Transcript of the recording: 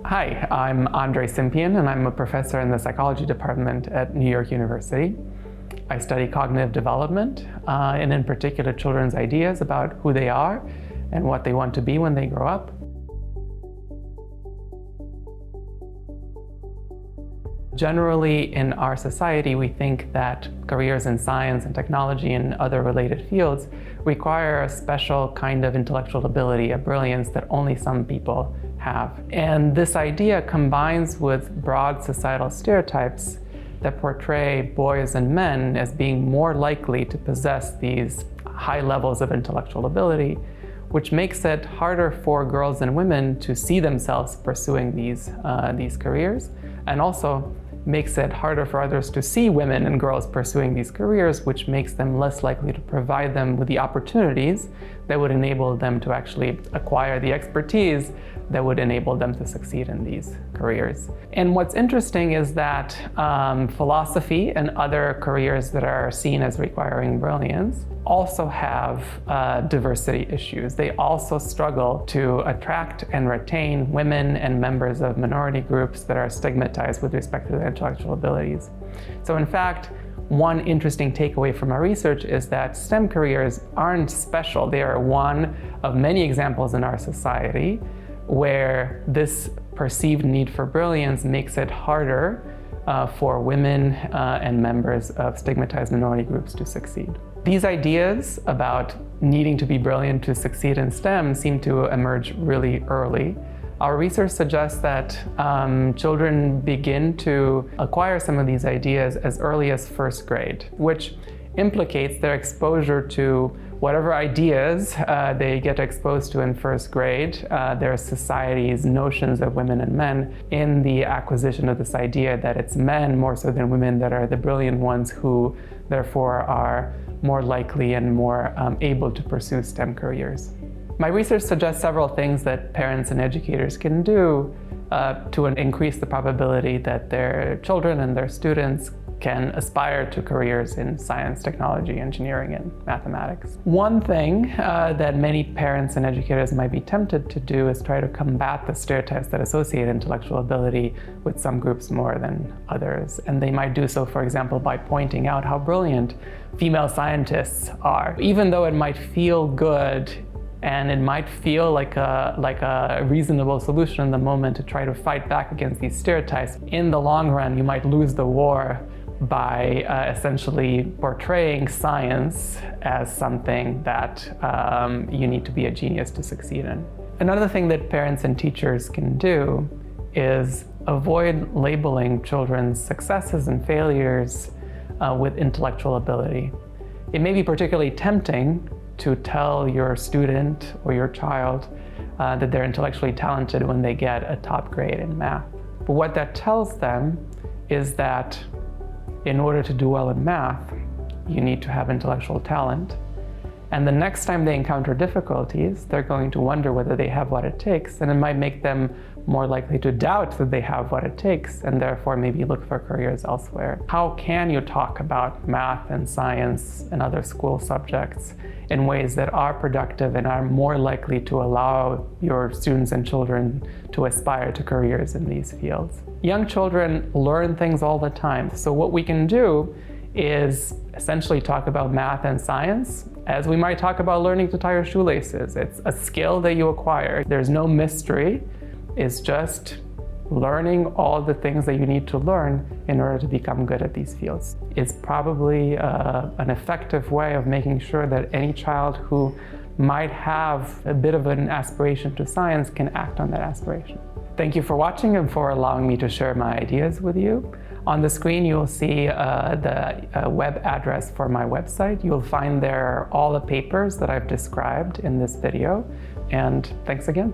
Hi, I'm Andrei and I'm a professor in the psychology department at New York University. I study cognitive development, and in particular children's ideas about who they are and what they want to be when they grow up. Generally, in our society, we think that careers in science and technology and other related fields require a special kind of intellectual ability, a brilliance that only some people have. And this idea combines with broad societal stereotypes that portray boys and men as being more likely to possess these high levels of intellectual ability, which makes it harder for girls and women to see themselves pursuing these careers, and also makes it harder for others to see women and girls pursuing these careers, which makes them less likely to provide them with the opportunities that would enable them to actually acquire the expertise that would enable them to succeed in these careers. And what's interesting is that philosophy and other careers that are seen as requiring brilliance also have diversity issues. They also struggle to attract and retain women and members of minority groups that are stigmatized with respect to their intellectual abilities. So in fact, one interesting takeaway from our research is that STEM careers aren't special. They are one of many examples in our society where this perceived need for brilliance makes it harder for women and members of stigmatized minority groups to succeed. These ideas about needing to be brilliant to succeed in STEM seem to emerge really early. Our research suggests that children begin to acquire some of these ideas as early as first grade, which implicates their exposure to whatever ideas they get exposed to in first grade, their society's notions of women and men, in the acquisition of this idea that it's men more so than women that are the brilliant ones who therefore are more likely and more able to pursue STEM careers. My research suggests several things that parents and educators can do to increase the probability that their children and their students can aspire to careers in science, technology, engineering, and mathematics. One thing that many parents and educators might be tempted to do is try to combat the stereotypes that associate intellectual ability with some groups more than others. And they might do so, for example, by pointing out how brilliant female scientists are. Even though it might feel good and it might feel like a reasonable solution in the moment to try to fight back against these stereotypes, in the long run, you might lose the war by essentially portraying science as something that you need to be a genius to succeed in. Another thing that parents and teachers can do is avoid labeling children's successes and failures with intellectual ability. It may be particularly tempting to tell your student or your child that they're intellectually talented when they get a top grade in math. But what that tells them is that in order to do well in math, you need to have intellectual talent. And the next time they encounter difficulties, they're going to wonder whether they have what it takes, and it might make them more likely to doubt that they have what it takes, and therefore maybe look for careers elsewhere. How can you talk about math and science and other school subjects in ways that are productive and are more likely to allow your students and children to aspire to careers in these fields? Young children learn things all the time, so what we can do is essentially talk about math and science as we might talk about learning to tie your shoelaces. It's a skill that you acquire. There's no mystery. It's just learning all the things that you need to learn in order to become good at these fields. It's probably an effective way of making sure that any child who might have a bit of an aspiration to science can act on that aspiration. Thank you for watching and for allowing me to share my ideas with you. On the screen, you'll see the web address for my website. You'll find there all the papers that I've described in this video. And thanks again.